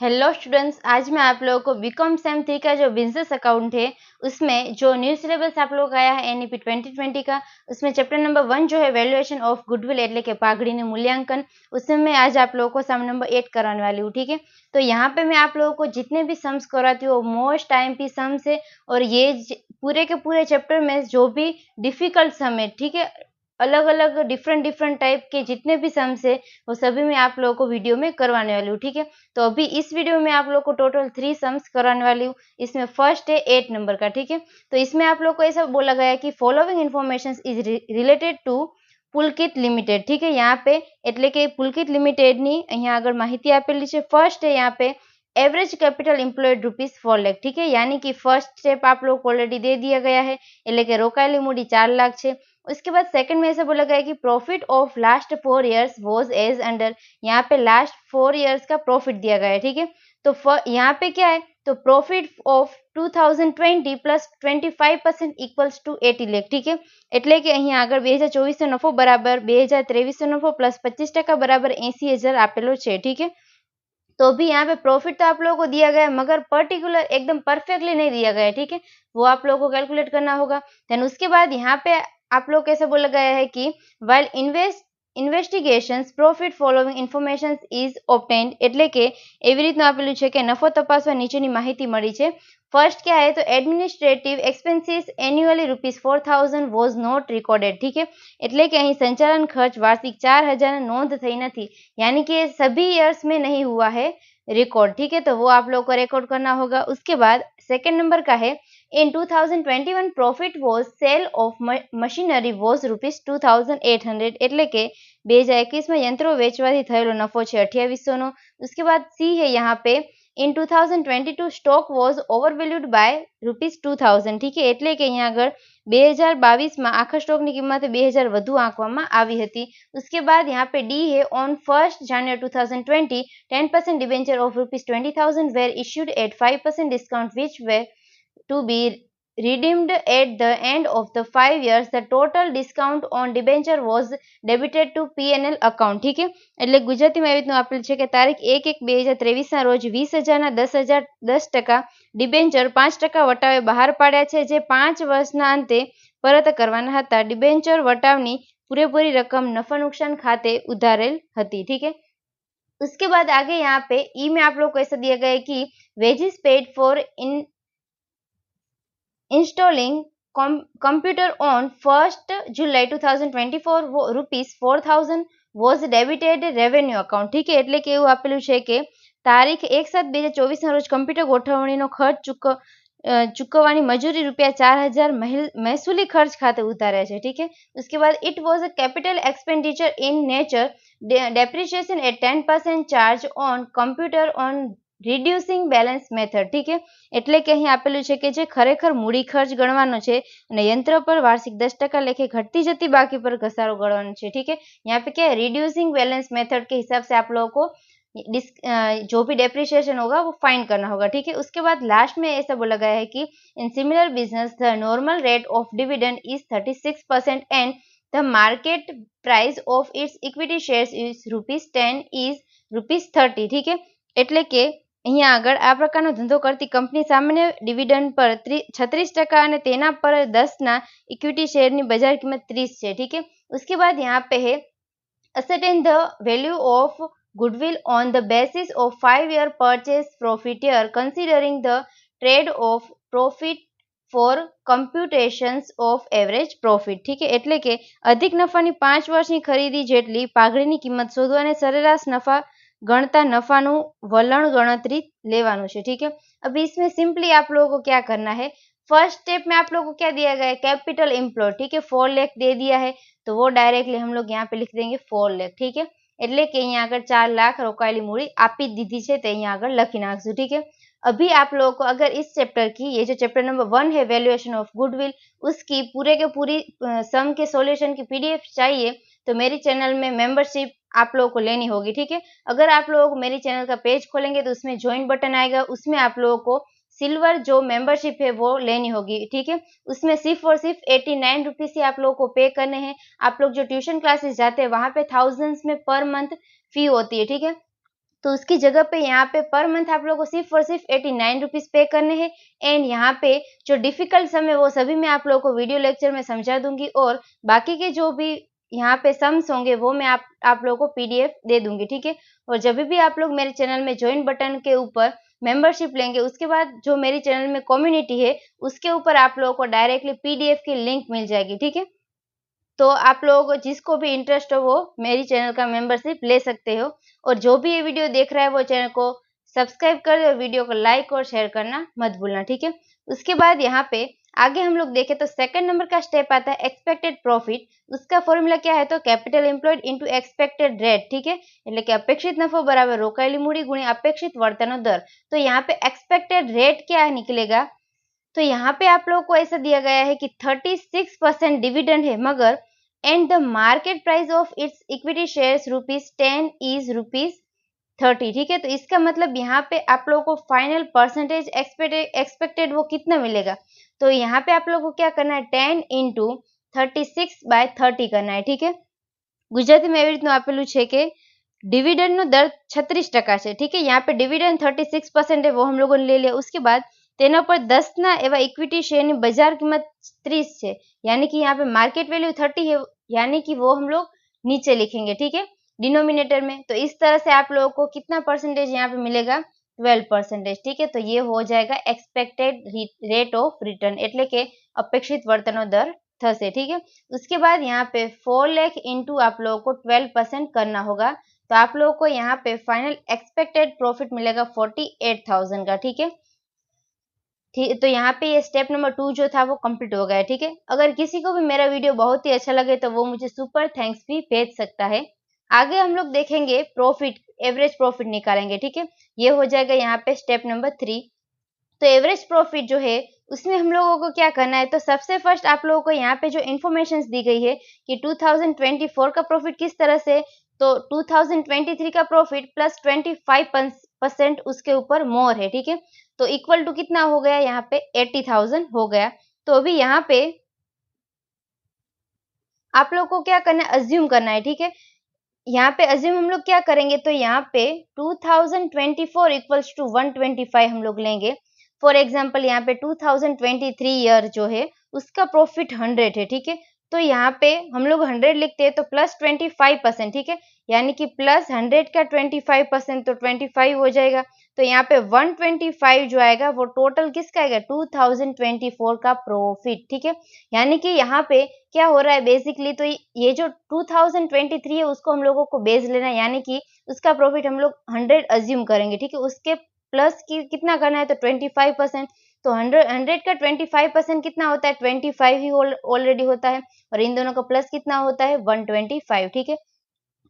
Hello students, आज मैं आप लोगों को बीकॉम सेम 3 का जो बिजनेस अकाउंट है उसमें जो न्यू सिलेबस आप लोग आया है एनईपी 2020 का, उसमें चैप्टर नंबर 1 जो है वैल्यूएशन ऑफ गुडविल એટલે કે પાઘડીનું મૂલ્યાંકન, उसमें मैं आज आप लोगों को सम नंबर 8 कराने वाली हूँ। ठीक है, तो यहाँ पे मैं आप लोगों को जितने भी सम्स कराती हूँ मोस्ट टाइम सम्स है और ये पूरे के पूरे चैप्टर में जो भी डिफिकल्ट सम है, ठीक है, अलग अलग डिफरेंट टाइप के जितने भी सम्स है वो सभी मैं आप लोगों को वीडियो में करवाने वाली हूँ। ठीक है, तो अभी इस वीडियो में आप लोग को टोटल 3 सम्स कराने वाली हूँ। इसमें फर्स्ट है 8 नंबर का। ठीक है, तो इसमें आप लोग को ऐसा बोला गया है कि following information is related to Pulkit limited. ठीक है, यहाँ पे એટલે કે પુલકિત લિમિટેડની અહીંયા આગળ માહિતી આપેલી છે। फर्स्ट है यहाँ पे एवरेज कैपिटल एम्प्लॉयड ₹4 लाख। ठीक है, यानी कि फर्स्ट स्टेप आप लोग को ऑलरेडी दे दिया गया है, એટલે કે રોકાયેલી મૂડી 4 लाख છે। उसके बाद सेकंड में ऐसा बोला गया है कि profit of last 4 years was as under, यहाँ पे लास्ट 4 इयर्स का प्रॉफिट दिया गया है। ठीक है, तो यहाँ पे क्या है, तो profit of 2020 plus 25% equals to 80 lakh. ठीक है, એટલે કે અહીંયા આગળ 2024 નો નફો બરાબર 2023 નો નફો પ્લસ 25% બરાબર 80,000 આપેલો છે। ठीक है, तो भी यहाँ पे प्रॉफिट तो आप लोगों को दिया गया है मगर पर्टिकुलर एकदम परफेक्टली नहीं दिया गया है। ठीक है, वो आप लोगों को कैलकुलेट करना होगा। देन उसके बाद यहाँ पे आप लोग कैसे बोला गया है कि while investigations profit following information is obtained, એટલે કે એવી રીતનું આપેલું છે કે નફો તપાસવા નીચેની માહિતી મળી છે। फर्स्ट क्या है, तो administrative expenses annually ₹4,000 was not recorded. ठीक है, એટલે કે અહીં संचालन खर्च वार्षिक 4,000 नोंध થઈ નથી, यानी कि सभी ईयर्स में नहीं हुआ है रिकॉर्ड। ठीक है, तो वो आप लोग को रिकॉर्ड करना होगा। उसके बाद सेकंड नंबर का है in 2021 profit was sale of machinery was ₹2,800, એટલે કે 2021 में यंत्रों વેચવાથી થયેલો નફો છે 2800 નો। उसके बाद सी है यहाँ पे इन 2022 स्टॉक वॉज ओवरवेल्यूड बाय ₹2,000। ठीक है, એટલે કે અહીંયા આગળ 2022 में आखा स्टॉक की कीमत 2000 વધુ આંકવામાં આવી હતી। उसके बाद यहाँ पे डी है on 1 January 2020 10% debenture of ₹20,000 were issued at 5% discount which were to be redeemed at the end of the 5 years. The total discount on debenture was debited to P&L account। ठीक है, એટલે ગુજરાતીમાં એવી રીતનું આપેલ છે કે તારીખ 1/1/2023 ના રોજ 20,000 ના 10% ડિબેન્ચર 5% વટાવે બહાર પાડ્યા છે, જે 5 વર્ષના અંતે પરત કરવાના હતા। ડિબેન્ચર વટાવની પૂરેપૂરી રકમ નફા નુકસાન ખાતે ઉધારેલ હતી। ठीक है, उसके बाद आगे यहाँ पे ई में आप लोग को ऐसा दिया गया है कि wages paid for installing computer on 1st July 2024 ₹4,000 was debited revenue account। ठीक है, એટલે કે એવું આપેલું છે કે તારીખ 1/7/2024 ના રોજ કમ્પ્યુટર ગોઠવણીનો ખર્ચ ચૂકવવાની મજૂરી ₹4,000 મહેસૂલી ખર્ચ ખાતે ઉતાર્યા છે। ठीक है, उसके बाद it was a capital expenditure in nature, depreciation at 10% charge on computer on reducing balance method. ठीक है, એટલે કે અહીં આપેલું છે કે જે ખરેખર મૂડી ખર્ચ ગણવાનો છે અને यंत्र पर वार्षिक 10% लेखे घटती जती बाकी पर घसारो गणવાનો છે। ठीक है, यहाँ पे क्या है, रिड्यूसिंग बैलेंस मेथड के हिसाब से आप लोगों को जो भी डेप्रिसिएशन होगा वो फाइंड करना होगा। ठीक है, उसके बाद लास्ट में ऐसा बोला गया है कि in similar business the normal rate of dividend is 36% and the market price of its equity shares is ₹10 is ₹30। ठीक है, એટલે કે અહીંયા આગળ આ પ્રકારનો ધંધો કરતી કંપની સામાન્ય ડિવિડન્ડ પર 36% અને તેના પર 10 ના ઇક્વિટી શેરની બજાર કિંમત 30 છે। ठीक है, उसके बाद यहाँ पे है ascertain the value of goodwill on the basis of 5-year purchase profit year considering the trade of profit for computations of average profit। ठीक है, એટલે કે अधिक નફાની 5 વર્ષની ખરીદી જેટલી પાઘડીની કિંમત શોધો અને સરેરાશ નફા गणता नफानु वलन गणतरी लेवानु छे। ठीक है, अभी इसमें सिंपली आप लोगों को क्या करना है, फर्स्ट स्टेप में आप लोगों को क्या दिया गया है, कैपिटल एम्प्लॉय। ठीक है, 4 लाख दे दिया है तो वो डायरेक्टली हम लोग यहाँ पे लिख देंगे 4 लाख। ठीक है, એટલે કે અહીંયા આગળ 4 લાખ રોકાયેલી મૂડી આપી દીધી છે તે અહીંયા આગળ લખી નાખશું। ठीक है, अभी आप लोगों को अगर इस चैप्टर की ये जो चैप्टर नंबर 1 है वैल्यूएशन ऑफ गुडविल, उसकी पूरे के पूरी सम के सॉल्यूशन की पीडीएफ चाहिए तो मेरी चैनल में मेंबरशिप आप लोगों को लेनी होगी। ठीक है, अगर आप लोग मेरी चैनल का पेज खोलेंगे तो उसमें ज्वाइन बटन आएगा, उसमें आप लोगों को सिल्वर जो मेंबरशिप है वो लेनी होगी। ठीक है, उसमें सिर्फ और सिर्फ 89 रुपीज ही आप लोगों को पे करने हैं। आप लोग जो ट्यूशन क्लासेस जाते हैं वहां पे थाउजेंड्स में पर मंथ फी होती है। ठीक है, तो उसकी जगह पे यहाँ पे पर मंथ आप लोगों को सिर्फ और सिर्फ 89 रुपीज़ पे करने हैं। एंड यहाँ पे जो डिफ़िकल्ट सम है वो सभी मैं आप लोगों को वीडियो लेक्चर में समझा दूँगी, और बाकी के जो भी यहाँ पे सम्स होंगे वो मैं आप लोगों को पीडीएफ दे दूँगी, ठीक है? और जब भी आप लोग मेरे चैनल में जॉइन बटन के ऊपर मेंबरशिप लेंगे, उसके बाद जो मेरी चैनल में कम्युनिटी है, उसके ऊपर आप लोगों को डायरेक्टली पीडीएफ की लिंक मिल जाएगी, ठीक है? तो आप लोग जिसको भी इंटरेस्ट हो वो मेरी चैनल का मेंबरशिप ले सकते हो, और जो भी ये वीडियो देख रहा है वो चैनल को सब्सक्राइब कर दे और वीडियो को लाइक और शेयर करना मत भूलना, ठीक है? उसके बाद यहाँ पे आगे हम लोग देखें तो सेकंड नंबर का स्टेप आता है एक्सपेक्टेड प्रॉफिट। उसका फॉर्मूला क्या है? तो capital employed into expected rate, ठीक है? એટલે કે અપેક્ષિત નફો બરાબર રોકાયેલી મૂડી ગુણ્યા અપેક્ષિત વળતરનો दर। तो यहाँ पे एक्सपेक्टेड रेट क्या निकलेगा? तो यहाँ पे आप लोगों को ऐसा दिया गया है कि 36% डिविडेंड है, मगर and the market price of its equity shares ₹10 is ₹30, ठीक है? तो इसका मतलब यहाँ पे आप लोगों को फाइनल परसेंटेज एक्सपेक्टेड वो कितना मिलेगा? तो यहाँ पे आप लोगों को क्या करना है? 10 इंटू 36/30 करना है, ठीक है? ગુજરાતીમાં એવી રીતનું આપેલું છે કે डिविडेंड નો દર 36% છે, ठीक है? यहाँ पे डिविडेंड 36% है, वो हम लोगों ने ले लिया। उसके बाद तेना पर 10 ना एवं इक्विटी शेयर की बाजार कीमत 30 है, यानी कि यहाँ पे मार्केट वैल्यू 30 है, यानी कि वो हम लोग नीचे लिखेंगे, ठीक है, डिनोमिनेटर में। तो इस तरह से आप लोगों को कितना परसेंटेज यहाँ पे मिलेगा? 12%, ठीक है? तो ये हो जाएगा एक्सपेक्टेड रेट ऑफ रिटर्न, एटले के अपेक्षित वर्तनનો दर थશે, ठीक है? उसके बाद यहाँ पे 4 लाख इंटू आप लोगों को 12% करना होगा, तो आप लोगों को यहाँ पे फाइनल एक्सपेक्टेड प्रॉफिट मिलेगा 48,000 का, ठीक है? ठीक, तो यहाँ पे ये स्टेप नंबर 2 जो था वो कंप्लीट हो गया है, ठीक है? अगर किसी को भी मेरा वीडियो बहुत ही अच्छा लगे तो वो मुझे सुपर थैंक्स भी भेज सकता है। आगे हम लोग देखेंगे प्रॉफिट, एवरेज प्रॉफिट निकालेंगे, ठीक है? ये हो जाएगा यहाँ पे स्टेप नंबर 3। तो एवरेज प्रॉफिट जो है उसमें हम लोगों को क्या करना है? तो सबसे फर्स्ट आप लोगों को यहाँ पे जो इन्फॉर्मेशन दी गई है कि 2024 का प्रॉफिट किस तरह से, तो 2023 का प्रॉफिट प्लस 25% उसके ऊपर मोर है, ठीक है? तो इक्वल टू कितना हो गया? यहाँ पे 80,000 हो गया। तो अभी यहाँ पे आप लोग को क्या करना है? अज्यूम करना है, ठीक है? यहाँ पे अज्यूम हम लोग क्या करेंगे? तो यहाँ पे 2024 इक्वल्स टू 125 हम लोग लेंगे। फॉर एग्जाम्पल यहाँ पे 2023 ईयर जो है उसका प्रॉफिट 100 है, ठीक है? तो यहाँ पे हम लोग 100 लिखते हैं तो प्लस 25%, ठीक है? यानी कि प्लस 100 का 25% तो 25 हो जाएगा। तो यहाँ पे 125 जो आएगा वो टोटल किसका आएगा? 2024 का प्रॉफिट, ठीक है? यानी कि यहाँ पे क्या हो रहा है बेसिकली, तो ये जो 2023 है उसको हम लोगों को बेस लेना है, यानी कि उसका प्रॉफिट हम लोग 100 अज्यूम करेंगे, ठीक है? उसके प्लस की कितना करना है? तो 25%। तो 100 का 25% कितना होता है? 25 ही ऑलरेडी होता है, और इन दोनों का प्लस कितना होता है? 125, ठीक है?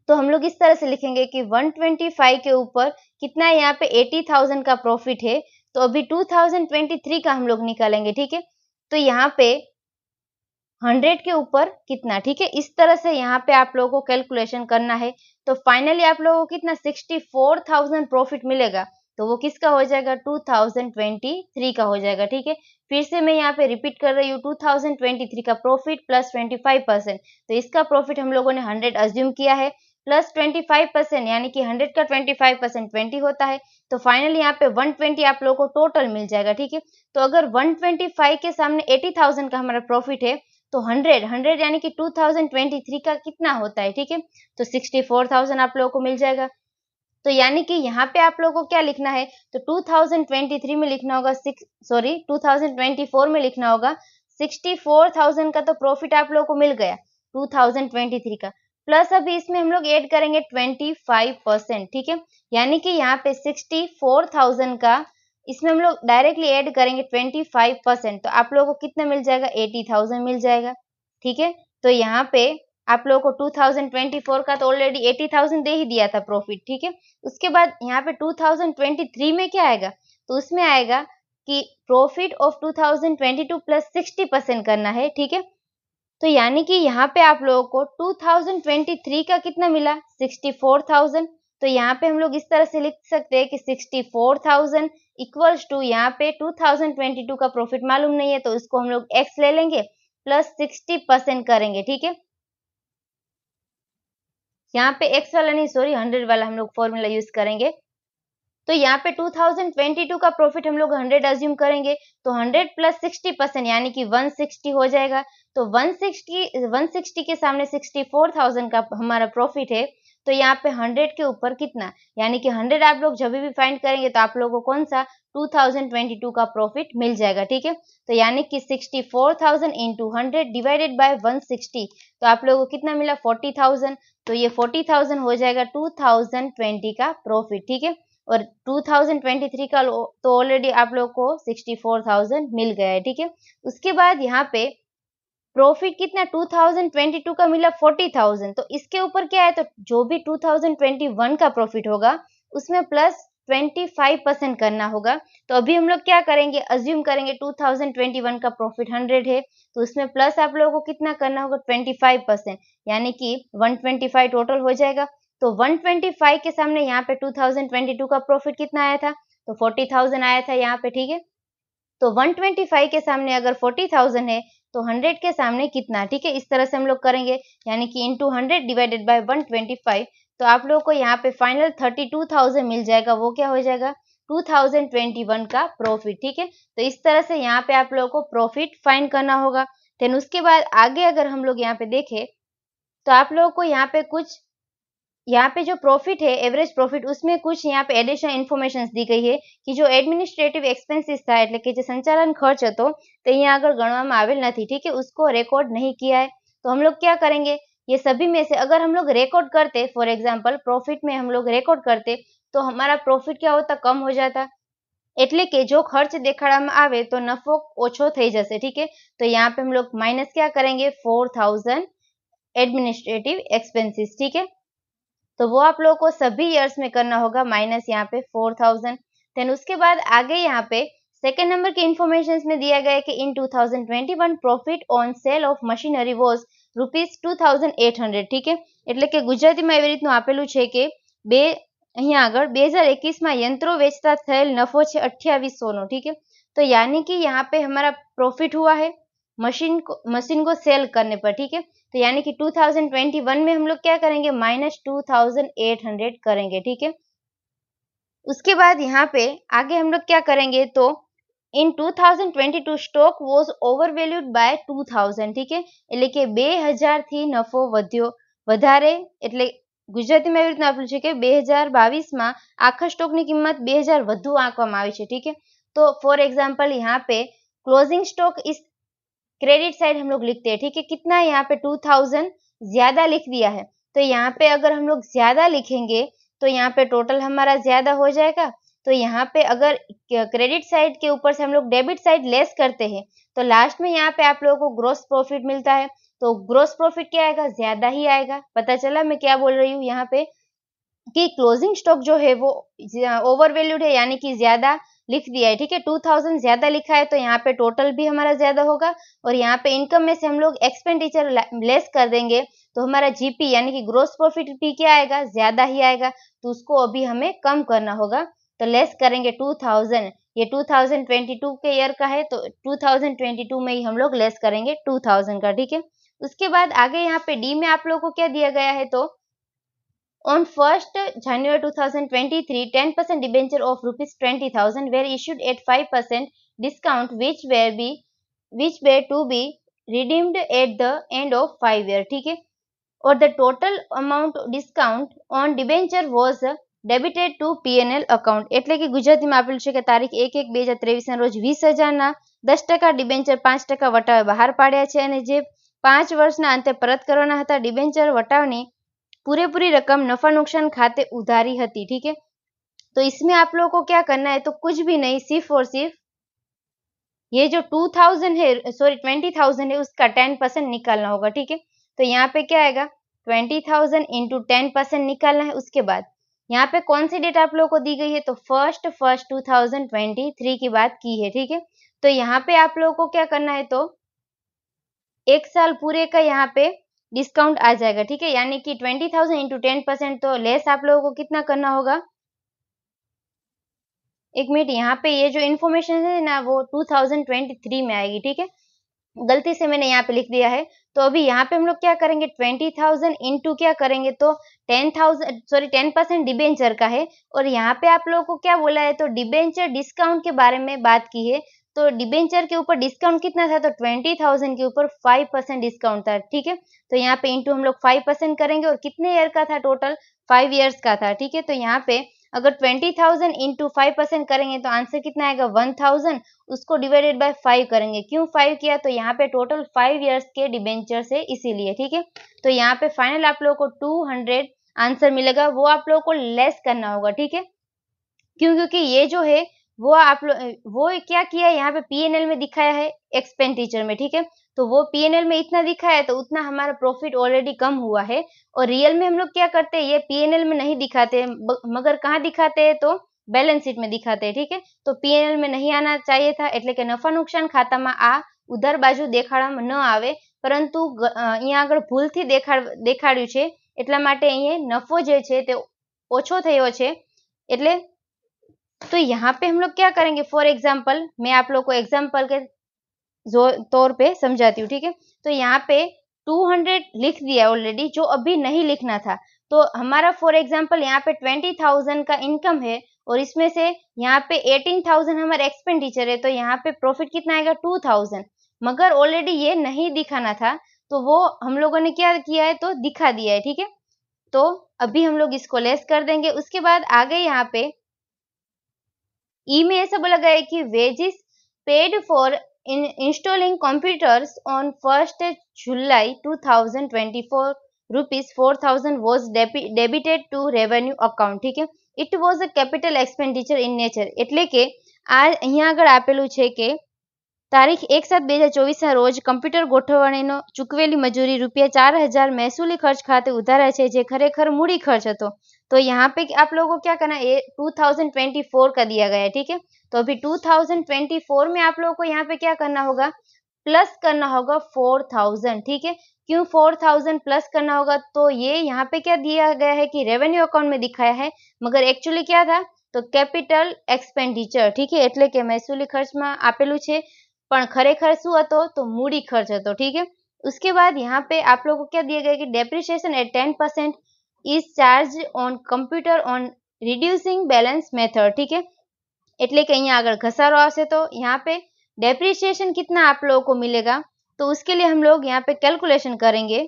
तो हम लोग इस तरह से लिखेंगे कि 125 के ऊपर कितना है? यहाँ पे 80,000 का प्रॉफिट है, तो अभी 2023 का हम लोग निकालेंगे, ठीक है? तो यहाँ पे 100 के ऊपर कितना, ठीक है? इस तरह से यहाँ पे आप लोगों को कैलकुलेशन करना है। तो फाइनली आप लोगों को कितना? 64,000 प्रॉफिट मिलेगा। तो वो किसका हो जाएगा? 2023 का हो जाएगा, ठीक है? फिर से मैं यहाँ पे रिपीट कर रही हूँ, 2023 का प्रॉफिट प्लस 25%। तो इसका प्रॉफिट हम लोगों ने 100 अज्यूम किया है, प्लस 25%, यानी कि 100 का 25% 20 होता है। तो फाइनली यहाँ पे 120 आप लोगों को टोटल मिल जाएगा, ठीक है? तो अगर 125 के सामने 80,000 का हमारा प्रॉफिट है, तो 100 यानी कि 2023 का कितना होता है, ठीक है? तो 64,000 आप लोगों को मिल जाएगा। तो यानी कि यहाँ पे आप लोगों को क्या लिखना है? तो 2023 में लिखना होगा 2024 में लिखना होगा 64,000 का तो प्रॉफिट आप लोगों को मिल गया 2023 का, प्लस अभी इसमें हम लोग ऐड करेंगे 25%, ठीक है? यानी कि यहाँ पे 64,000 का इसमें हम लोग डायरेक्टली ऐड करेंगे 25%, तो आप लोगों को कितना मिल जाएगा? 80,000 मिल जाएगा, ठीक है? तो यहाँ पे आप लोगों को 2024 का तो ऑलरेडी 80,000 दे ही दिया था प्रॉफिट, ठीक है? उसके बाद यहाँ पे 2023 में क्या आएगा? तो उसमें आएगा कि प्रॉफिट ऑफ 2022 प्लस 60% करना है, ठीक है? तो यानी कि यहाँ पे आप लोगों को 2023 का कितना मिला? 64,000। तो यहाँ पे हम लोग इस तरह से लिख सकते हैं कि 64,000 इक्वल्स टू यहाँ पे 2022 का प्रॉफिट मालूम नहीं है, तो इसको हम लोग एक्स ले लेंगे प्लस 60% करेंगे, ठीक है? यहाँ पे एक्स वाला नहीं, सॉरी 100 वाला हम लोग फॉर्मूला यूज करेंगे। तो यहाँ पे 2022 का प्रॉफिट हम लोग 100 अज्यूम करेंगे, तो 100 प्लस 60% यानी कि 160 हो जाएगा। तो 160 के सामने 64,000 का हमारा प्रॉफिट है, तो यहाँ पे 100 के ऊपर कितना, यानी कि 100 आप लोग जब भी फाइंड करेंगे तो आप लोगों को कौन सा 2022 का प्रॉफिट मिल जाएगा, ठीक है। तो यानी कि 64,000 इंटू 100 डिवाइडेड बाय 160, तो आप लोगों को कितना मिला 40,000। तो ये 40,000 हो जाएगा 2020 का प्रॉफिट, ठीक है। और 2023 का तो ऑलरेडी आप लोग को 64,000 मिल गया है, ठीक है। उसके बाद यहाँ पे प्रॉफिट कितना 2022 का मिला 40,000, तो इसके ऊपर क्या है, तो जो भी 2021 का प्रॉफिट होगा उसमें प्लस 25% करना होगा। तो अभी हम लोग क्या करेंगे, अज्यूम करेंगे 2021 का प्रॉफिट 100 है, तो उसमें प्लस आप लोगों को कितना करना होगा 25%, यानी कि 125 टोटल हो जाएगा। तो 125 के सामने यहाँ पे 2022 का प्रॉफिट कितना आया था, तो 40,000 आया था यहाँ पे, ठीक है। तो 125 के सामने अगर 40,000 है तो 100 के सामने कितना, ठीक है। इस तरह से हम लोग करेंगे, यानी कि इंटू 100 डिवाइडेड बाय 125, तो आप लोगों को यहाँ पे फाइनल 32,000 मिल जाएगा। वो क्या हो जाएगा 2021 का प्रॉफिट, ठीक है। तो इस तरह से यहाँ पे आप लोगों को प्रॉफिट फाइंड करना होगा। देन उसके बाद आगे अगर हम लोग यहाँ पे देखें तो आप लोगों को यहाँ पे कुछ, यहाँ पे जो प्रॉफिट है एवरेज प्रॉफिट, उसमें कुछ यहाँ पे एडिशनल इन्फॉर्मेशन दी गई है कि जो એડમિનિસ્ટ્રેટિવ એક્સપેન્સીસ था એટલે કે જે સંચાલન ખર્ચ હતો તે અહીંયા આગળ ગણવામાં આવેલ નથી, ठीक है, उसको रिकॉर्ड नहीं किया है। तो हम लोग क्या करेंगे, ये सभी में से अगर हम लोग रिकॉर्ड करते, फॉर एग्जांपल प्रॉफिट में हम लोग रिकॉर्ड करते तो हमारा प्रॉफिट क्या होता, कम हो जाता। એટલે કે जो खर्च દેખાડવામાં આવે तो નફો ઓછો થઈ જશે, ठीक है। तो यहाँ पे हम लोग माइनस क्या करेंगे 4,000 एडमिनिस्ट्रेटिव एक्सपेंसेस, ठीक है। तो वो आप लोगों को सभी ईयर्स में करना होगा, माइनस यहाँ पे 4,000। देन उसके बाद आगे यहाँ पे सेकेंड नंबर के इन्फॉर्मेशन में दिया गया है कि इन 2021 profit on sale of machinery was ₹2,800, ठीक है। એટલે કે ગુજરાતીમાં એવી રીતનું આપેલું છે કે અહીંયા આગળ 2021 यंत्रों वेचता થયેલ नफो છે 2800 નો, ठीक है। तो यानी कि यहाँ पे हमारा प्रॉफिट हुआ है मशीन को सेल करने पर, ठीक है। तो यानी कि 2021 में हम लोग क्या करेंगे -2800 करेंगे, ठीक है। उसके बाद यहाँ पे आगे हम लोग क्या करेंगे, तो इन 2022 स्टॉक वॉज ओवरवेल्यूड बाय 2000, ठीक है। એટલે કે 2000 થી નફો વધ્યો વધારે, એટલે ગુજરાતીમાં એવી રીતના આપેલું છે કે 2022 માં આખા સ્ટોકની કિંમત 2000 વધુ આંકવામાં આવી છે, ठीक है। तो फॉर एग्जांपल यहाँ पे क्लोजिंग स्टॉक इस क्रेडिट साइड हम लोग लिखते हैं, ठीक है। कितना है यहाँ पे 2000 ज्यादा लिख दिया है, तो यहाँ पे अगर हम लोग ज्यादा लिखेंगे तो यहाँ पे टोटल हमारा ज्यादा हो जाएगा। तो यहाँ पे अगर क्रेडिट साइड के ऊपर से हम लोग डेबिट साइड लेस करते हैं तो लास्ट में यहाँ पे आप लोगों को ग्रोस प्रॉफिट मिलता है। तो ग्रोस प्रॉफिट क्या आएगा, ज्यादा ही आएगा। पता चला मैं क्या बोल रही हूँ यहाँ पे कि क्लोजिंग स्टॉक जो है वो ओवरवैल्यूड है, यानी कि ज्यादा लिख दिया है, ठीक है। 2000 ज्यादा लिखा है तो यहाँ पे टोटल भी हमारा ज्यादा होगा, और यहाँ पे इनकम में से हम लोग एक्सपेंडिचर लेस कर देंगे तो हमारा जीपी यानी कि ग्रोस प्रॉफिट भी क्या आएगा, ज्यादा ही आएगा। तो उसको अभी हमें कम करना होगा, तो लेस करेंगे 2000। ये 2022 के ईयर का है, तो 2022 में ही हम लोग लेस करेंगे 2000 का, ठीक है। उसके बाद आगे यहाँ पे डी में आप लोगों को क्या दिया गया है, तो On 1st January 2023, 10% debenture of ₹20,000 were issued at 5% discount, which were to be redeemed at the end of 5 years, ठीक है। और the total amount discount on debenture was debited to P&L account, એટલે કે ગુજરાતીમાં આપેલું છે કે તારીખ 1/1/2023 ના રોજ 20,000 ના 10% ડિબેન્ચર 5% વટાવે બહાર પાડ્યા છે, અને જે 5 વર્ષના અંતે પરત કરવાના હતા ડિબેન્ચર વટાવની पूरी रकम नफा नुकसान खाते उधारी हती, ठीक है। तो इसमें आप लोगों को क्या करना है, तो कुछ भी नहीं, सिर्फ और सिर्फ ये जो 2000 है, सॉरी 20,000 है, उसका 10% निकालना होगा, ठीक है। तो यहाँ पे क्या आएगा 20,000 इंटू 10% निकालना है। उसके बाद यहाँ पे कौन सी डेट आप लोगों को दी गई है, तो 1st 2023 की बात की है, ठीक है। तो यहाँ पे आप लोगों को क्या करना है, तो एक साल पूरे का यहाँ पे डिस्काउंट आ जाएगा, ठीक है। यानी कि 20,000 इंटू 10%, तो लेस आप लोगों को कितना करना होगा, एक मिनट, यहाँ पे ये जो इन्फॉर्मेशन है ना वो 2023 में आएगी, ठीक है। गलती से मैंने यहाँ पे लिख दिया है। तो अभी यहाँ पे हम लोग क्या करेंगे, 20,000 इंटू क्या करेंगे, तो 10% डिबेंचर का है। और यहाँ पे आप लोगों को क्या बोला है, तो डिबेंचर डिस्काउंट के बारे में बात की है। तो डिबेंचर के ऊपर डिस्काउंट कितना था, तो 20,000 के ऊपर 5% डिस्काउंट था, ठीक है। तो यहाँ पे इंटू हम लोग 5% करेंगे, और कितने ईयर का था, टोटल 5 ईयर्स का था, ठीक है। तो यहाँ पे अगर 20,000 इंटू 5% करेंगे तो आंसर कितना आएगा, 1,000। उसको डिवाइडेड बाय 5 करेंगे। क्यों 5 किया, तो यहाँ पे टोटल 5 इयर्स के डिबेंचर है इसीलिए, ठीक है। तो यहाँ पे फाइनल आप लोगों को 200 आंसर मिलेगा, वो आप लोगों को लेस करना होगा, ठीक है। क्यों, क्योंकि ये जो है वो आप लोग वो क्या किया है, यहाँ पे पीएनएल में दिखाया है एक्सपेंडिचर में, ठीक है। तो वो पीएनएल में इतना दिखा है तो उतना हमारा प्रॉफिट ऑलरेडी कम हुआ है। और रियल में हम लोग क्या करते हैं, ये पीएनएल में नहीं दिखाते, मगर कहाँ दिखाते हैं, तो बैलेंस शीट में दिखाते हैं, ठीक है। तो पीएनएल में नहीं आना चाहिए था, એટલે કે નફા નુકસાન ખાતામાં આ ઉધાર બાજુ દેખાડવામાં ન આવે, પરંતુ અહીંયા આગળ ભૂલથી દેખાડ્યું છે, એટલા માટે અહીંયા નફો જે છે તે ઓછો થયો છે। એટલે तो यहाँ पे हम लोग क्या करेंगे, फॉर एग्जाम्पल मैं आप लोग को एग्जाम्पल के तौर पे समझाती हूँ, ठीक है। तो यहाँ पे 200 लिख दिया ऑलरेडी, जो अभी नहीं लिखना था। तो हमारा फॉर एग्जाम्पल यहाँ पे 20,000 का इनकम है, और इसमें से यहाँ पे 18,000 हमारा एक्सपेंडिचर है, तो यहाँ पे प्रॉफिट कितना आएगा, 2,000। मगर ऑलरेडी ये नहीं दिखाना था, तो वो हम लोगों ने क्या किया है, तो दिखा दिया है, ठीक है। तो अभी हम लोग इसको लेस कर देंगे। उसके बाद आगे यहाँ पे ई में ऐसा बोला गया है कि wages paid for installing computers on 1st July 2024 rupees 4,000 was debited to revenue account, ठीक है। It was a capital expenditure in nature, એટલે કે આ અહીંયા આગળ આપેલું છે કે તારીખ 1/7/2024 રોજ કમ્પ્યુટર ગોઠવણીનો ચૂકવેલી મજૂરી ₹4,000 महसूली खर्च खाते उधारा है, जे खरेखर मूडी खर्च હતો। तो यहाँ पे आप लोगों को क्या करना है, 2024 का दिया गया है, ठीक है। तो अभी 2024 में आप लोगों को यहाँ पे क्या करना होगा, प्लस करना होगा 4,000, ठीक है। क्यों 4,000 प्लस करना होगा, तो ये यहाँ पे क्या दिया गया है कि रेवेन्यू अकाउंट में दिखाया है, मगर एक्चुअली क्या था, तो कैपिटल एक्सपेंडिचर, ठीक है। એટલે કે મહેસૂલી ખર્ચમાં આપેલું છે, પણ ખરેખર શું હતો, તો મૂડી ખર્ચ હતો, ठीक है। उसके बाद यहाँ पे आप लोगों को क्या दिया गया कि depreciation eight 10% is charge on computer on reducing balance method, ठीक है। એટલે કે અહીંયા આગળ ઘસારો આવશે, तो यहाँ पे डेप्रिसिएशन कितना आप लोगों को मिलेगा, तो उसके लिए हम लोग यहाँ पे कैलकुलेशन करेंगे।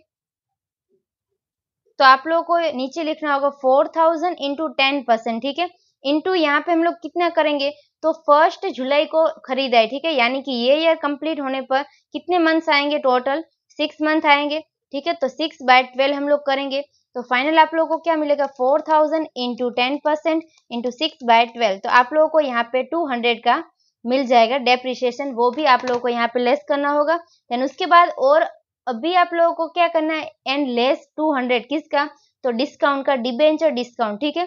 तो आप लोगों को नीचे लिखना होगा 4,000 इंटू 10%, ठीक है। इंटू यहाँ पे हम लोग कितना करेंगे, तो 1 जुलाई को खरीदा है, ठीक है। यानी कि ये ईयर कंप्लीट होने पर कितने मंथ्स आएंगे, टोटल 6 मंथ आएंगे, ठीक है। तो 6/12 हम लोग करेंगे, तो फाइनल आप लोगों को क्या मिलेगा, 4,000 इंटू 10% इंटू 6/12। तो आप लोगों को यहाँ पे 200 का मिल जाएगा डेप्रिसिएशन, वो भी आप लोगों को यहाँ पे लेस करना होगा। देन उसके बाद और अभी आप लोगों को क्या करना है, एंड लेस 200 किसका, तो डिस्काउंट का, डिबेंचर डिस्काउंट, ठीक है।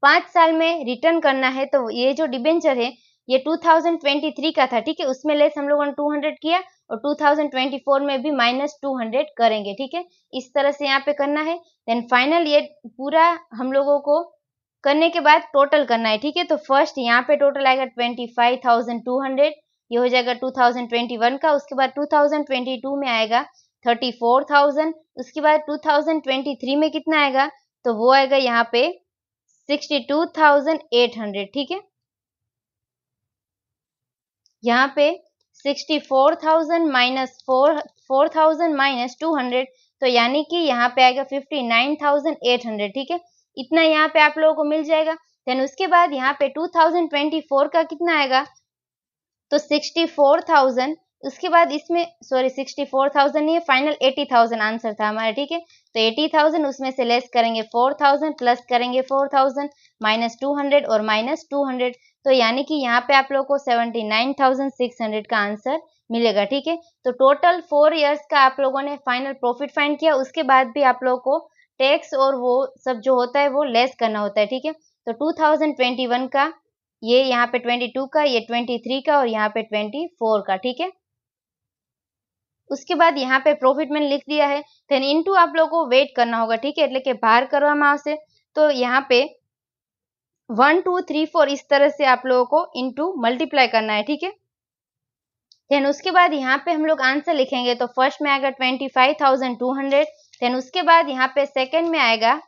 5 साल में रिटर्न करना है, तो ये जो डिबेंचर है ये 2023 का था, ठीक है। उसमें लेस हम लोगों ने 200 किया, और 2024 में भी -200 करेंगे, ठीक है। इस तरह से यहाँ पे करना है। देन फाइनल ये पूरा हम लोगों को करने के बाद टोटल करना है, ठीक है। तो फर्स्ट यहाँ पे टोटल आएगा 25,200, ये हो जाएगा 2021 का। उसके बाद 2022 में आएगा 34,000। उसके बाद 2023 में कितना आएगा, तो वो आएगा यहाँ पे 62,800, ठीक है। यहाँ पे 64,000 माइनस 4,000 माइनस 200, तो यानी कि यहाँ पे आएगा 59,800, ठीक है। इतना यहाँ पे आप लोगों को मिल जाएगा। देन उसके बाद यहाँ पे 2024 का कितना आएगा, तो 64,000। उसके बाद इसमें 64,000 नहीं है, फाइनल 80,000 आंसर था हमारा, ठीक है। तो 80,000 उसमें से लेस करेंगे 4,000, प्लस करेंगे 4,000 माइनस 200 और माइनस 200, तो यानी कि यहाँ पे आप लोगों को 79,600 का आंसर मिलेगा, ठीक है। तो टोटल 4 इयर्स का आप लोगों ने फाइनल प्रॉफिट फाइंड किया। उसके बाद भी आप लोगों को टैक्स और वो सब जो होता है वो लेस करना होता है, ठीक है। तो 2021 का, ये यहाँ पे 22 का, ये 23 का, और यहाँ पे 24 का, ठीक है। उसके बाद यहाँ पे प्रॉफिट मैंने लिख दिया है। देन इनटू आप लोगों को वेट करना होगा, ठीक है। એટલે કે ભાર કરવામાં આવશે, तो यहाँ पे 1 2 3 4 इस तरह से आप लोगों को इनटू मल्टीप्लाई करना है, ठीक है। देन उसके बाद यहाँ पे हम लोग आंसर लिखेंगे तो फर्स्ट में आएगा 25,200, देन उसके बाद यहाँ पे सेकंड में आएगा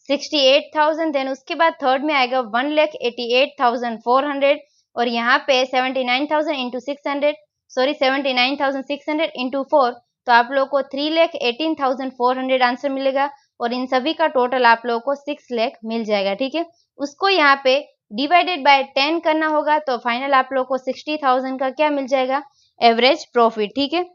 68,000, देन उसके बाद थर्ड में आएगा 1,88,400 और यहाँ पे 79,000 इंटू 600, सॉरी 79,600 इंटू 4, तो आप लोग को 3,18,400 आंसर मिलेगा और इन सभी का टोटल आप लोगों को 6 लाख मिल जाएगा। ठीक है, उसको यहाँ पे डिवाइडेड बाय 10 करना होगा तो फाइनल आप लोग को 60,000 का क्या मिल जाएगा, एवरेज प्रॉफिट। ठीक है,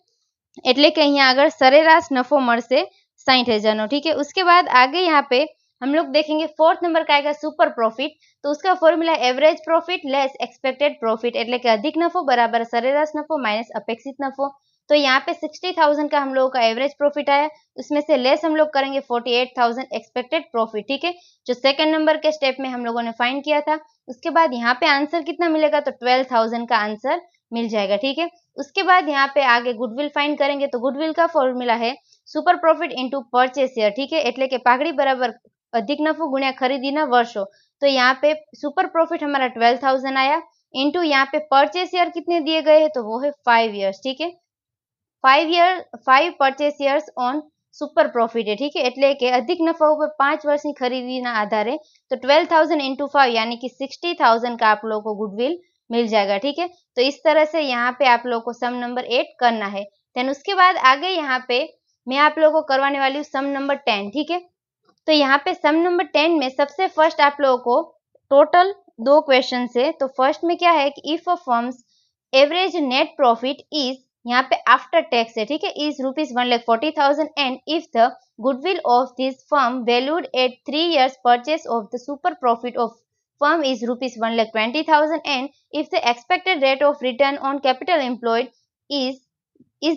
એટલે કે અહીંયા આગળ સરેરાશ નફો મળશે 60,000 નો। ठीक है, उसके बाद आगे यहाँ पे हम लोग देखेंगे फोर्थ नंबर का आएगा सुपर प्रॉफिट, तो उसका formula average profit less expected profit, એટલે કે अधिक नफो बराबर सरेराश नफो माइनस अपेक्षित नफो। तो यहाँ पे 60,000 का हम लोगों का एवरेज प्रॉफिट आया, उसमें से लेस हम लोग करेंगे 48,000 एक्सपेक्टेड प्रॉफिट। ठीक है, जो सेकंड नंबर के स्टेप में हम लोगों ने फाइंड किया था। उसके बाद यहाँ पे आंसर कितना मिलेगा, तो 12,000 का आंसर मिल जाएगा। ठीक है, उसके बाद यहाँ पे आगे गुडविल फाइंड करेंगे, तो गुडविल का फॉर्मूला है super profit into purchase year. ठीक है, એટલે કે પાઘડી बराबर अधिक नफो गुण્યા खरीदीना वर्षों। तो यहाँ पे सुपर प्रॉफिट हमारा 12,000 आया, इंटू यहाँ पे परचेस ईयर कितने दिए गए हैं, तो वो है 5 ईयर्स। ठीक है, 5 purchase years on super profit है। ठीक है, એટલે કે अधिक नफा ऊपर 5 वर्षની खरीदीના आधारे, तो 12,000 इंटू 5 यानी कि 60,000 का आप लोगों को गुडविल मिल जाएगा। ठीक है, तो इस तरह से यहाँ पे आप लोगों को सम नंबर 8 करना है। देन उसके बाद आगे यहाँ पे मैं आप लोगों को करवाने वाली हूँ सम नंबर 10। ठीक है, तो यहाँ पे सम नंबर 10 में सबसे फर्स्ट आप लोगों को टोटल 2 क्वेश्चन है। तो फर्स्ट में क्या है कि if a firms average net profit is, यहाँ पे आफ्टर टैक्स है। ठीक है, is ₹1,40,000 and if the goodwill of this firm valued at 3 years purchase of the super profit of firm is ₹1,20,000 and if the expected rate of return on capital employed is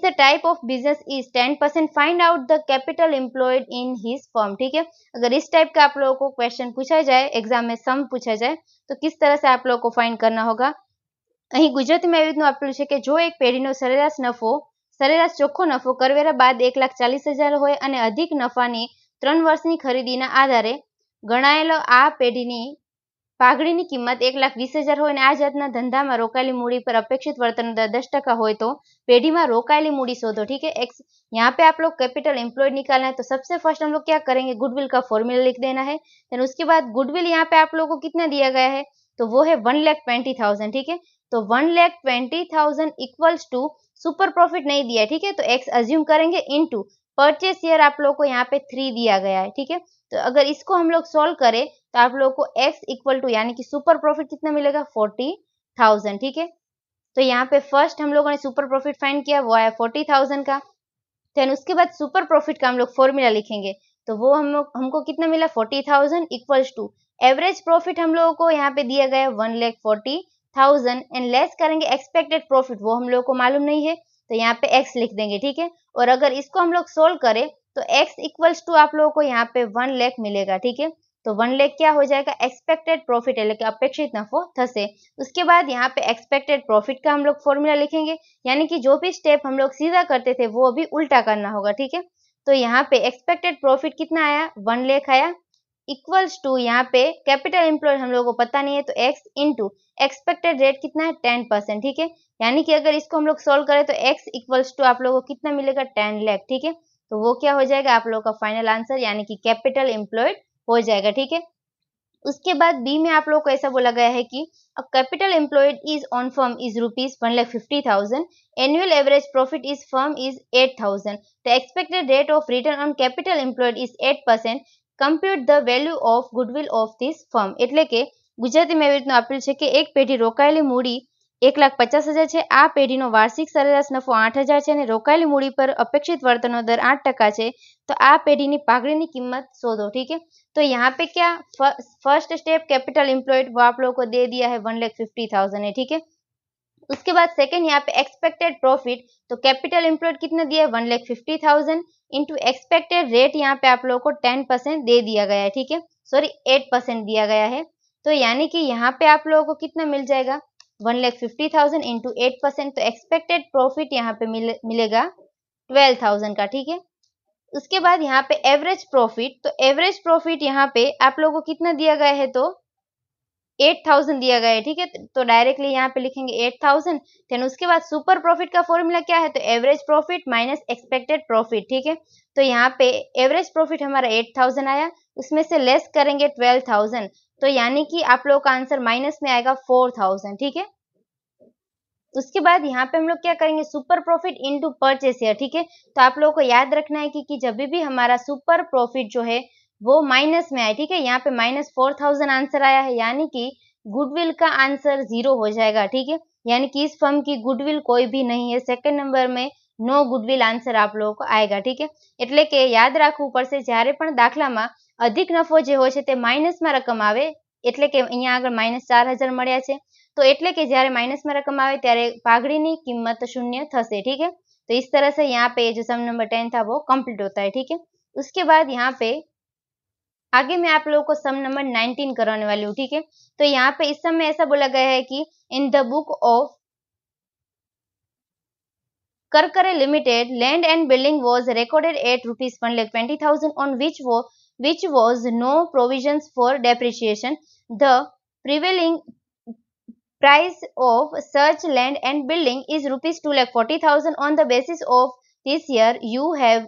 the type of business is 10%, find out the capital employed in his firm। ठीक है, अगर इस type का आप लोगों को question पूछा जाए, एग्जाम में सम पूछा जाए, तो किस तरह से आप लोगों को फाइंड करना होगा। અહીં ગુજરાતીમાં એવી રીતનું આપેલું છે કે જો એક પેઢીનો સરેરાશ ચોખ્ખો નફો કરવેરા બાદ 1,40,000 હોય અને अधिक નફાની 3 વર્ષની ખરીદીના આધારે ગણાયેલો આ પેઢીની પાઘડીની કિંમત 1,20,000 હોય અને આ જાતના ધંધામાં રોકાયેલી મૂડી પર અપેક્ષિત વળતરનો દર 10% હોય તો પેઢીમાં રોકાયેલી મૂડી શોધો। ठीक है, यहाँ पे आप लोग कैपिटल एम्प्लॉयड निकालना है, तो सबसे फर्स्ट हम लोग क्या करेंगे, गुडविल का फॉर्मूला लिख देना है। देन उसके बाद गुडविल यहाँ पे आप लोगों को कितना दिया गया है, तो वो है 1,20,000। ठीक है, तो 1,20,000 इक्वल्स टू सुपर प्रॉफिट नहीं दिया है। ठीक है, तो एक्स अज्यूम करेंगे इनटू परचेस ईयर आप लोग को यहाँ पे 3 दिया गया है। ठीक है, तो अगर इसको हम लोग सॉल्व करें तो आप लोग को एक्स इक्वल टू यानी कि सुपर प्रॉफिट कितना मिलेगा, 40,000। ठीक है, तो यहाँ पे फर्स्ट हम लोगों ने सुपर प्रॉफिट फाइंड किया, वो आया 40,000 का। देन उसके बाद सुपर प्रॉफिट का हम लोग फॉर्मूला लिखेंगे, तो वो हमको कितना मिला, 40,000 इक्वल्स टू एवरेज प्रॉफिट हम लोगों को यहाँ पे दिया गया 1,40,000 एंड लेस करेंगे एक्सपेक्टेड प्रॉफिट, वो हम लोगों को मालूम नहीं है, तो यहाँ पे एक्स लिख देंगे। ठीक है, और अगर इसको हम लोग सोल्व करें तो एक्स इक्वल्स टू आप लोगों को यहाँ पे 1 लाख मिलेगा। ठीक है, तो 1 लाख क्या हो जाएगा, एक्सपेक्टेड प्रॉफिट એટલે કે अपेक्षित नफो થશે। उसके बाद यहाँ पे एक्सपेक्टेड प्रॉफिट का हम लोग फॉर्मूला लिखेंगे, यानी कि जो भी स्टेप हम लोग सीधा करते थे वो अभी उल्टा करना होगा। ठीक है, तो यहाँ पे एक्सपेक्टेड प्रॉफिट कितना आया, 1 लाख आया, इक्वल्स टू यहाँ पे कैपिटल एम्प्लॉयड हम लोगों को पता नहीं है, तो एक्स इंटू एक्सपेक्टेड रेट कितना है, 10%। ठीक है, यानी कि अगर इसको हम लोग सोल्व करें तो एक्स इक्वल्स टू आप लोगों को कितना मिलेगा, 10 लाख। ठीक है, तो वो क्या हो जाएगा, आप लोगों का फाइनल आंसर यानी कि कैपिटल एम्प्लॉयड हो जाएगा। ठीक है, उसके बाद बी में आप लोगों को ऐसा बोला गया है कि a capital employed is on firm is ₹1,50,000, annual average profit is firm is 8,000, the expected rate of return on capital employed is 8%, compute the value of goodwill of this firm. એટલે કે ગુજરાતીમાં એવી રીતનું આપેલું છે કે એક પેઢી રોકાયેલી મૂડી 1,50,000 છે, આ પેઢીનો વાર્ષિક સરેરાશ નફો 8,000 છે અને રોકાયેલી મૂડી પર અપેક્ષિત વળતરનો દર 8% છે, તો આ પેઢીની પાઘડીની કિંમત શોધો। ठीक है, तो यहाँ पे क्या फर्स्ट स्टेप कैपिटल एम्प्लॉयड वो आप लोगों को दे दिया है 1,50,000 है। ठीक है, उसके बाद सेकंड यहाँ पे एक्सपेक्टेड प्रॉफिट, तो कैपिटल एम्प्लॉयड कितना दिया है, 1,50,000 इंटू एक्सपेक्टेड रेट यहाँ पे आप लोगों को 10% दे दिया गया है। ठीक है, सॉरी 8% दिया गया है, तो यानी कि यहाँ पे आप लोगों को कितना मिल जाएगा, 1,50,000 इंटू 8%, तो एक्सपेक्टेड प्रॉफिट यहाँ पे मिलेगा 12,000 का। ठीक है, उसके बाद यहाँ पे एवरेज प्रॉफिट, तो एवरेज प्रॉफिट यहाँ पे आप लोगों को कितना दिया गया है, तो 8000 दिया गया है, ठीक है। तो डायरेक्टली यहाँ पे लिखेंगे 8000। देन उसके बाद सुपर प्रॉफिट का फॉर्मूला क्या है, तो average profit minus expected profit, ठीक है। तो यहाँ पे एवरेज प्रॉफिट हमारा 8000 आया, उसमें से लेस करेंगे 12000, तो यानी कि आप लोगों का आंसर माइनस में आएगा 4000, ठीक है। उसके बाद यहाँ पे हम लोग क्या करेंगे, super profit into purchase year, ठीक है। तो आप लोगों को याद रखना है कि जब भी हमारा सुपर प्रॉफिट जो है वो माइनस में आए, ठीक है। यहाँ पे -4000 आंसर आया है, यानी कि गुडविल का आंसर 0 हो जाएगा, ठीक है। यानी कि इस फर्म की गुडविल कोई भी नहीं है। सेकंड नंबर में नो गुडविल आंसर आप लोगों को आएगा, ठीक है। એટલે કે યાદ રાખવું પડશે, જ્યારે પણ દાખલામાં અધિક નફો જે હોય છે તે માઇનસમાં રકમ આવે, એટલે કે અહીંયા આગળ -4000 મળ્યા છે, तो એટલે કે જ્યારે माइनस में रकम आवे ત્યારે पाघड़ी कीमत 0 થશે, ठीक है। तो इस तरह से यहाँ पे जो सम नंबर 10 था वो कंप्लीट होता है, ठीक है। उसके बाद यहाँ पे आगे मैं आप लोगों को सम नंबर 19 कराने वाली हूँ, ठीक है। तो यहाँ पे इस सम में ऐसा बोला गया है कि in the book of Karkare Limited, land and building was recorded at rupees 1,20,000 on which was no provisions for depreciation. The prevailing price of such land and building is rupees 2,40,000. On the basis of this year, you have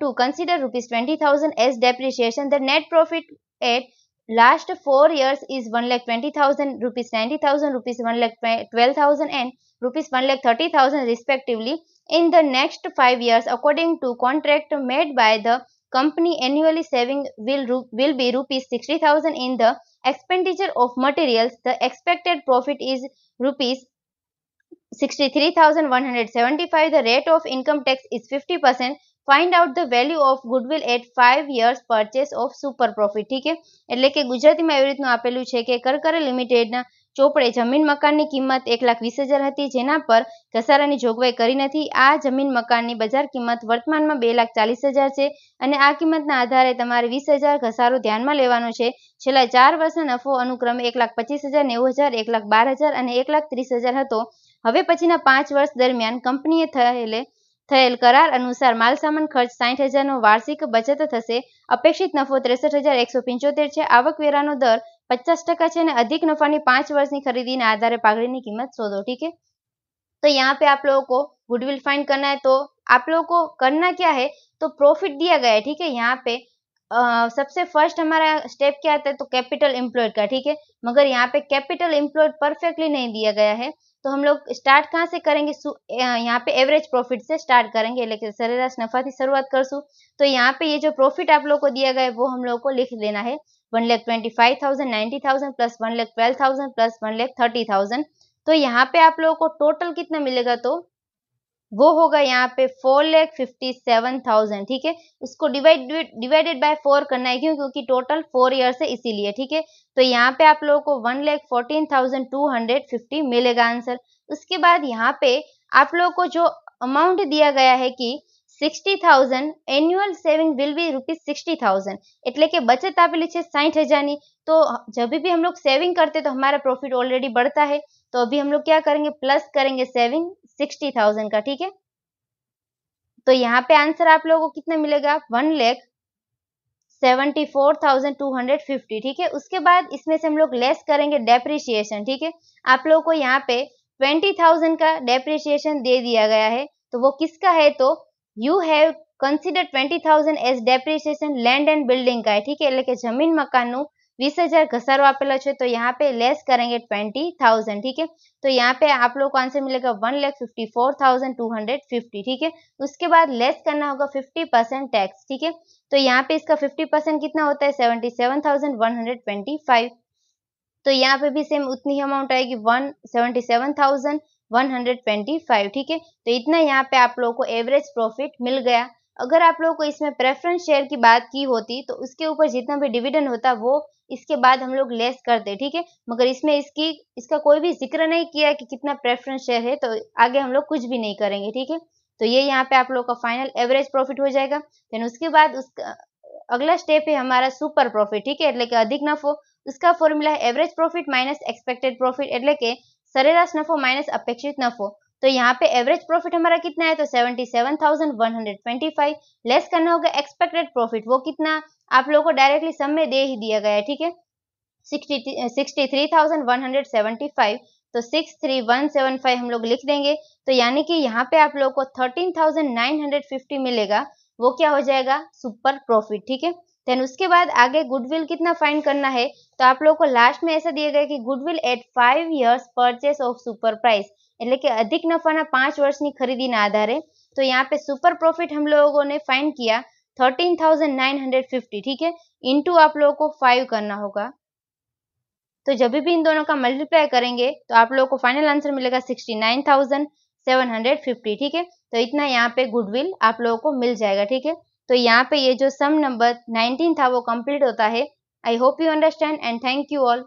to consider rupees 20,000 as depreciation. The net profit at last 4 years is 1,20,000, rupees 90,000, rupees 1,12,000 and rupees 1,30,000 respectively. In the next 5 years, according to contract made by the company, annually saving will be rupees 60,000 in the expenditure of materials. The expected profit is rupees 63,175. The rate of income tax is 50%. Find out the value of goodwill at 5 years purchase of super profit, ठीक है। એટલે કે ગુજરાતીમાં એવી રીતનું આપેલું છે કે કરકરે લિમિટેડના ચોપડે જમીન મકાનની કિંમત 1,20,000 હતી, જેના પર ઘસારાની જોગવાઈ કરી નથી। આ જમીન મકાનની બજાર કિંમત વર્તમાનમાં 2,40,000 છે અને આ કિંમતના આધારે તમારે 20,000 ઘસારો ધ્યાનમાં લેવાનો છે। છેલ્લા 4 વર્ષનો નફો અનુક્રમે 1,25,000, 90,000, 1,12,000 અને 1,30,000 હતો। હવે પછીના 5 વર્ષ દરમિયાન કંપનીએ થયેલ કરાર અનુસાર માલસામાન ખર્ચ 60,000 નો વાર્ષિક બચત થશે। અપેક્ષિત નફો 63,175 છે। આવકવેરાનો દર 50% છે અને અધિક નફાની 5 વર્ષની ખરીદીના આધારે પાઘડીની કિંમત શોધો, ठीक है। तो यहाँ पे आप लोगों को गुडविल फाइंड करना है, तो आप लोगों को करना क्या है, तो प्रॉफिट दिया गया है, ठीक है। यहाँ पे सबसे फर्स्ट हमारा स्टेप क्या आता है, तो कैपिटल एम्प्लॉयड का, ठीक है। मगर यहाँ पे कैपिटल एम्प्लॉयड परफेक्टली नहीं दिया गया है, तो हम लोग स्टार्ट कहाँ से करेंगे, यहाँ पे एवरेज प्रॉफिट से स्टार्ट करेंगे, એટલે કે સરેરાશ નફાથી શરૂઆત કરશું। तो यहाँ पे ये जो प्रॉफिट आप लोग को दिया गया है वो हम लोग को लिख लेना है 1,25,000, 90,000 प्लस 1,12,000 प्लस 1,30,000। तो यहाँ पे आप लोगों को टोटल कितना मिलेगा, तो वो होगा यहाँ पे 4,57,000, ठीक है। उसको डिवाइडेड बाय 4 करना है, क्यों, क्योंकि टोटल 4 ईयर्स है इसीलिए, ठीक है। तो यहाँ पे आप लोगों को 1,14,250 मिलेगा आंसर। उसके बाद यहाँ पे आप लोगों को जो अमाउंट दिया गया है कि 60,000 annual saving will be rupees 60,000, એટલે કે બચત આપેલી છે 60,000 ની। तो जब भी हम लोग सेविंग करते तो हमारा प्रॉफिट ऑलरेडी बढ़ता है, तो अभी हम लोग क्या करेंगे, प्लस करेंगे सेविंग 60,000 का, ठीक है। तो यहाँ पे आंसर आप लोगों को कितना मिलेगा, 1,74,250, ठीक है। उसके बाद इसमें से हम लोग लेस करेंगे डेप्रिसिएशन, ठीक है। आप लोगों को यहाँ पे 20,000 का डेप्रिसिएशन दे दिया गया है, तो वो किसका है, तो you have consider 20,000 as depreciation land and building का है, ठीक है। એટલે કે જમીન મકાનનું 20,000 घसारो આપેલો છે, तो यहाँ पे लेस करेंगे 20,000, ठीक है। तो यहाँ पे आप लोग को आंसर मिलेगा 1,54,250, ठीक है। उसके बाद लेस करना होगा 50% टैक्स, ठीक है। तो यहाँ पे इसका 50% कितना होता है, 77,125। तो यहाँ पे भी सेम उतनी ही अमाउंट आएगी 177,125, ठीक है। तो इतना यहाँ पे आप लोगों को एवरेज प्रॉफिट मिल गया। अगर आप लोगों को इसमें प्रेफरेंस शेयर की बात की होती तो उसके ऊपर जितना भी डिविडेंड होता वो इसके बाद हम लोग लेस करते, ठीक है। मगर इसमें इसका कोई भी जिक्र नहीं किया कि कितना प्रेफरेंस शेयर है, तो आगे हम लोग कुछ भी नहीं करेंगे, ठीक है। तो ये यहाँ पे आप लोग का फाइनल एवरेज प्रॉफिट हो जाएगा। देन उसके बाद उसका अगला स्टेप है हमारा सुपर प्रॉफिट, ठीक है, એટલે કે अधिक नफो। उसका फॉर्मूला है average profit minus expected profit, એટલે કે સરેરાશ નફો માઇનસ અપેક્ષિત નફો। तो यहाँ पे एवरेज प्रॉफिट हमारा कितना है, तो 77,125। लेस करना होगा एक्सपेक्टेड प्रॉफिट, वो कितना आप लोगों को डायरेक्टली सम में दे ही दिया गया है, ठीक है। 63,175, तो 63175 हम लोग लिख देंगे। तो यानी कि यहाँ पे आप लोग को 13,950 मिलेगा, वो क्या हो जाएगा, सुपर प्रॉफिट। ठीक है, देन उसके बाद आगे गुडविल कितना फाइंड करना है, तो आप लोग को लास्ट में ऐसा दिया गया कि goodwill at 5 years purchase of super price, એટલે કે અધિક નફાના 5 વર્ષની ખરીદીના આધારે। તો यहाँ पे सुपर प्रॉफिट हम लोगों ने फाइंड किया 13,950, ठीक है, इंटू आप लोगों को 5 करना होगा। तो जब भी इन दोनों का मल्टीप्लाई करेंगे तो आप लोगों को फाइनल आंसर मिलेगा 69,750, ठीक है। तो इतना यहाँ पे गुडविल आप लोगों को मिल जाएगा, ठीक है। तो यहाँ पे ये जो सम नंबर 19 था वो कंप्लीट होता है। I hope you understand and thank you all.